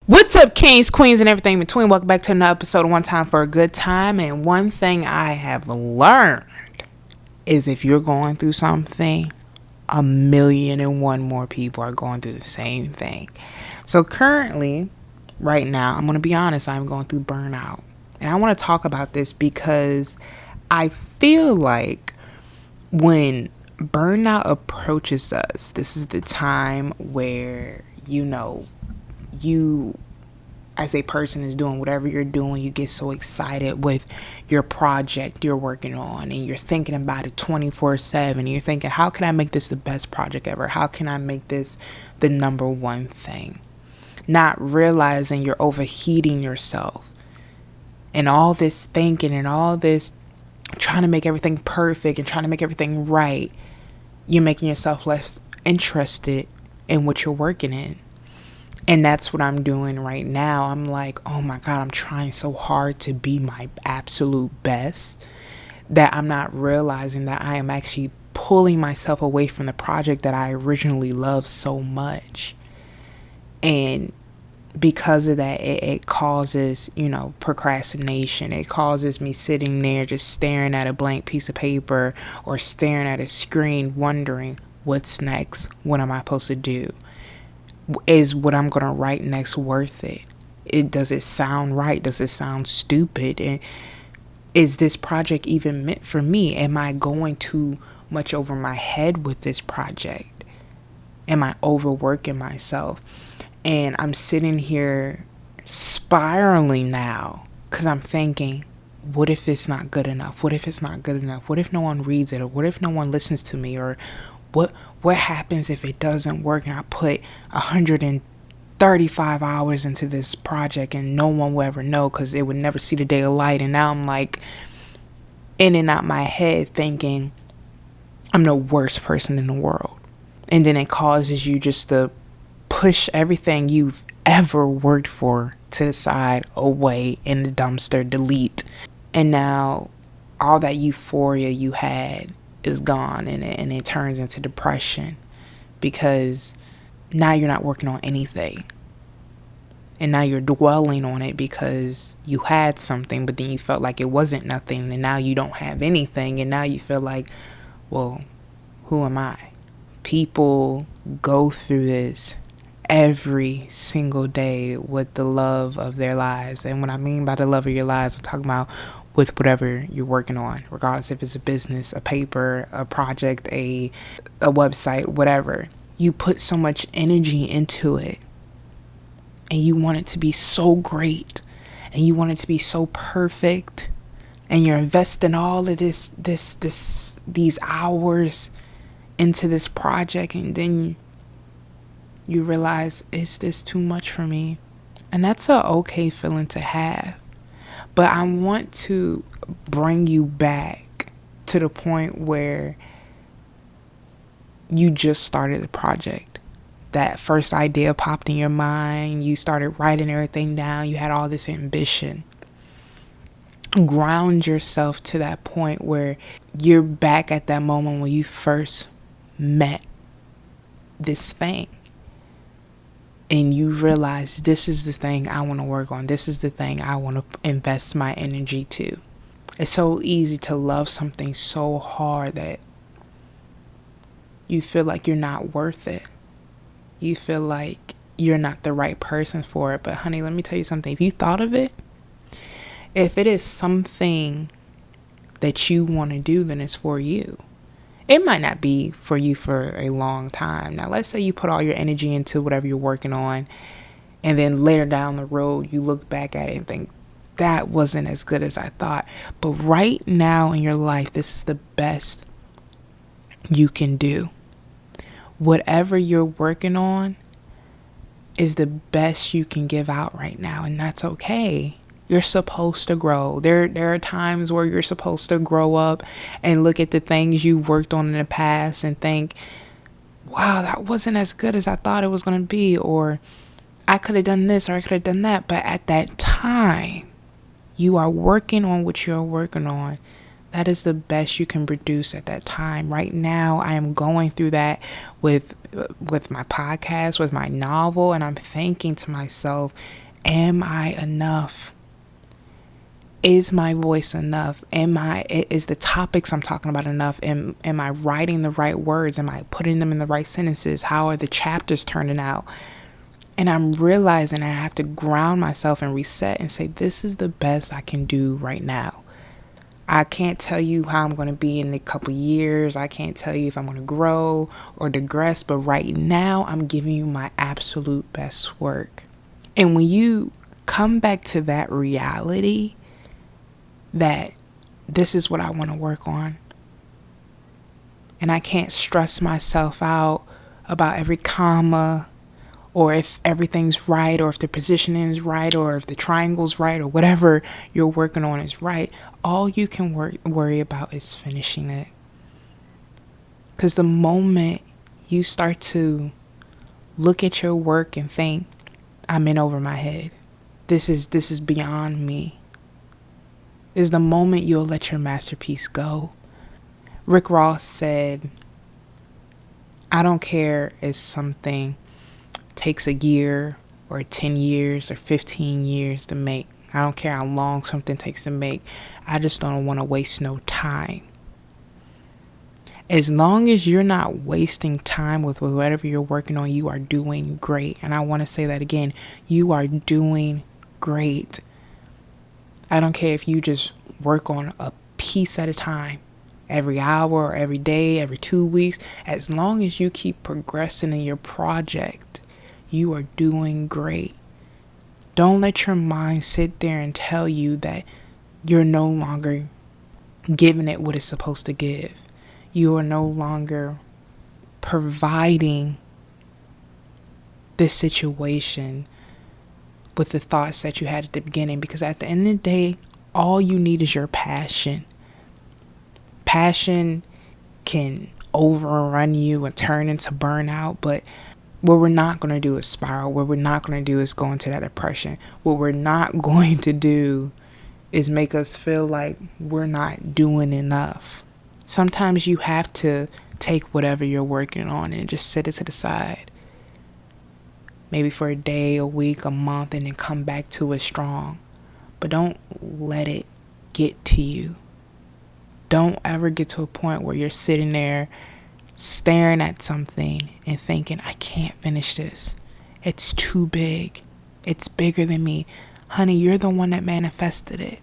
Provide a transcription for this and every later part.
What's up, kings, queens, and everything in between? Welcome back to another episode of One Time for a Good Time. And one thing I have learned is if you're going through something, 1,000,001 more people are going through the same thing. So currently, right now, I'm going to be honest, I'm going through burnout. And I want to talk about this because I feel like when burnout approaches us, this is the time where, you as a person is doing whatever you're doing, you get so excited with your project you're working on and you're thinking about it 24/7. You're thinking, how can I make this the best project ever? How can I make this the number one thing? Not realizing you're overheating yourself and all this thinking and all this trying to make everything perfect and trying to make everything right. You're making yourself less interested in what you're working in. And that's what I'm doing right now. I'm like, oh my God, I'm trying so hard to be my absolute best that I'm not realizing that I am actually pulling myself away from the project that I originally loved so much. And because of that, it causes, procrastination. It causes me sitting there just staring at a blank piece of paper or staring at a screen wondering, what's next? What am I supposed to do? Is what I'm going to write next worth it? Does it sound right? Does it sound stupid? And is this project even meant for me? Am I going too much over my head with this project? Am I overworking myself? And I'm sitting here spiraling now because I'm thinking, what if it's not good enough? What if it's not good enough? What if no one reads it? Or what if no one listens to me? Or what happens if it doesn't work and I put 135 hours into this project and no one will ever know because it would never see the day of light? And now I'm like in and out my head thinking I'm the worst person in the world. And then it causes you just to push everything you've ever worked for to the side, away, in the dumpster, delete. And now all that euphoria you had is gone, and it turns into depression because now you're not working on anything. And now you're dwelling on it because you had something, but then you felt like it wasn't nothing, and now you don't have anything, and now you feel like, well, who am I? People go through this every single day with the love of their lives. And what I mean by the love of your lives, I'm talking about with whatever you're working on, regardless if it's a business, a paper, a project, a website, whatever. You put so much energy into it and you want it to be so great and you want it to be so perfect, and you're investing all of these hours into this project, and then you realize, is this too much for me? And that's a okay feeling to have. But I want to bring you back to the point where you just started the project. That first idea popped in your mind. You started writing everything down. You had all this ambition. Ground yourself to that point where you're back at that moment when you first met this thing. And you realize, this is the thing I want to work on. This is the thing I want to invest my energy to. It's so easy to love something so hard that you feel like you're not worth it. You feel like you're not the right person for it. But honey, let me tell you something. If you thought of it, if it is something that you want to do, then it's for you. It might not be for you for a long time. Now, let's say you put all your energy into whatever you're working on, and then later down the road, you look back at it and think, that wasn't as good as I thought. But right now in your life, this is the best you can do. Whatever you're working on is the best you can give out right now, and that's okay. You're supposed to grow. There are times where you're supposed to grow up and look at the things you worked on in the past and think, wow, that wasn't as good as I thought it was going to be, or I could have done this or I could have done that. But at that time, you are working on what you're working on. That is the best you can produce at that time. Right now, I am going through that with my podcast, with my novel, and I'm thinking to myself, am I enough? Is my voice enough? Is the topics I'm talking about enough? Am I writing the right words? Am I putting them in the right sentences? How are the chapters turning out? And I'm realizing I have to ground myself and reset and say, this is the best I can do right now. I can't tell you how I'm going to be in a couple years. I can't tell you if I'm going to grow or digress. But right now, I'm giving you my absolute best work. And when you come back to that reality, that this is what I want to work on, and I can't stress myself out about every comma, or if everything's right, or if the positioning is right, or if the triangle's right, or whatever you're working on is right. All you can worry about is finishing it. Because the moment you start to look at your work and think, I'm in over my head, this is beyond me, is the moment you'll let your masterpiece go. Rick Ross said, I don't care if something takes a year or 10 years or 15 years to make. I don't care how long something takes to make. I just don't want to waste no time. As long as you're not wasting time with whatever you're working on, you are doing great. And I want to say that again. You are doing great. I don't care if you just work on a piece at a time, every hour or every day, every 2 weeks. As long as you keep progressing in your project, you are doing great. Don't let your mind sit there and tell you that you're no longer giving it what it's supposed to give. You are no longer providing this situation with the thoughts that you had at the beginning. Because at the end of the day, all you need is your passion. Passion can overrun you and turn into burnout, but what we're not going to do is spiral. What we're not going to do is go into that depression. What we're not going to do is make us feel like we're not doing enough. Sometimes you have to take whatever you're working on and just set it to the side. Maybe for a day, a week, a month, and then come back to it strong. But don't let it get to you. Don't ever get to a point where you're sitting there staring at something and thinking, I can't finish this. It's too big. It's bigger than me. Honey, you're the one that manifested it.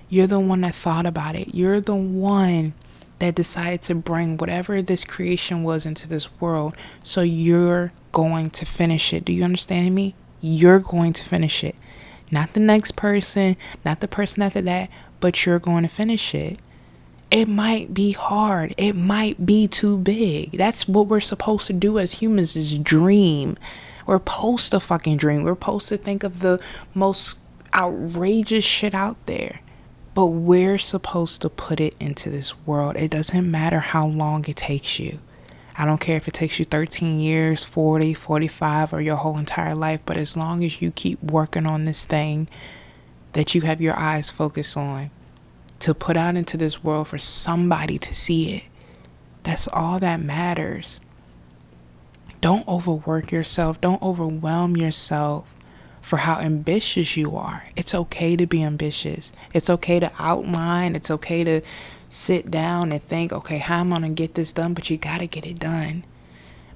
You're the one that thought about it. You're the one that decided to bring whatever this creation was into this world. So you're going to finish it. Do you understand me? You're going to finish it. Not the next person, not the person after that, but you're going to finish it. It might be hard. It might be too big. That's what we're supposed to do as humans, is dream. We're supposed to fucking dream. We're supposed to think of the most outrageous shit out there. But we're supposed to put it into this world. It doesn't matter how long it takes you. I don't care if it takes you 13 years, 40, 45, or your whole entire life. But as long as you keep working on this thing that you have your eyes focused on, to put out into this world for somebody to see it, that's all that matters. Don't overwork yourself. Don't overwhelm yourself for how ambitious you are. It's okay to be ambitious. It's okay to outline. It's okay to sit down and think, okay, how am I going to get this done? But you got to get it done.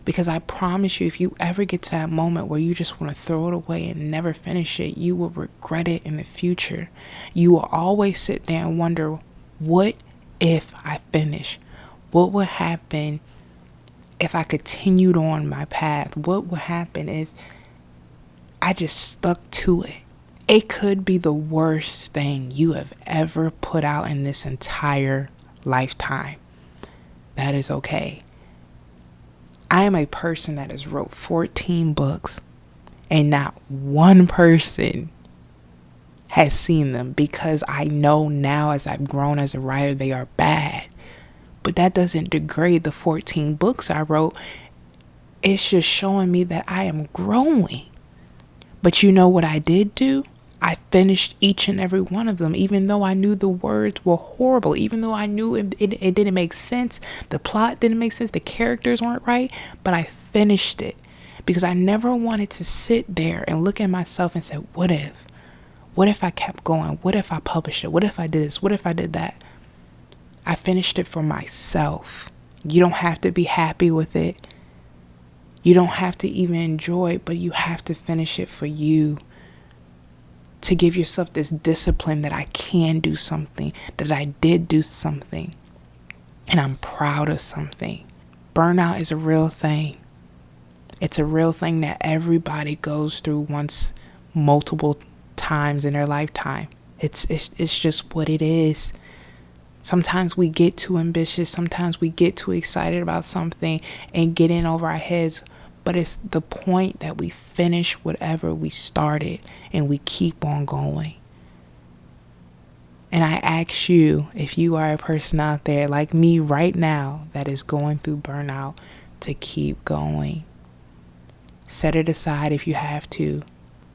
Because I promise you, if you ever get to that moment where you just want to throw it away and never finish it, you will regret it in the future. You will always sit there and wonder, what if I finish? What would happen if I continued on my path? What would happen if I just stuck to it? It could be the worst thing you have ever put out in this entire lifetime. That is okay. I am a person that has wrote 14 books and not one person has seen them, because I know now as I've grown as a writer, they are bad. But that doesn't degrade the 14 books I wrote. It's just showing me that I am growing. But you know what I did do? I finished each and every one of them, even though I knew the words were horrible, even though I knew it didn't make sense. The plot didn't make sense. The characters weren't right, but I finished it because I never wanted to sit there and look at myself and say, what if? What if I kept going? What if I published it? What if I did this? What if I did that? I finished it for myself. You don't have to be happy with it. You don't have to even enjoy it, but you have to finish it for you. To give yourself this discipline that I can do something, that I did do something, and I'm proud of something. Burnout is a real thing. It's a real thing that everybody goes through once, multiple times in their lifetime. It's just what it is. Sometimes we get too ambitious. Sometimes we get too excited about something and get in over our heads. But it's the point that we finish whatever we started and we keep on going. And I ask you, if you are a person out there like me right now that is going through burnout, to keep going. Set it aside if you have to.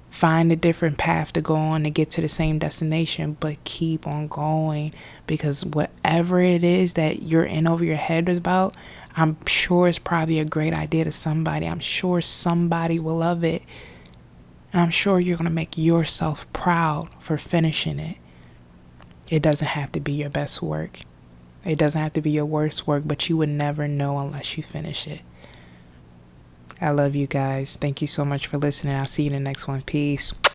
Find a different path to go on to get to the same destination, but keep on going, because whatever it is that you're in over your head about, I'm sure it's probably a great idea to somebody. I'm sure somebody will love it. And I'm sure you're going to make yourself proud for finishing it. It doesn't have to be your best work. It doesn't have to be your worst work, but you would never know unless you finish it. I love you guys. Thank you so much for listening. I'll see you in the next one. Peace.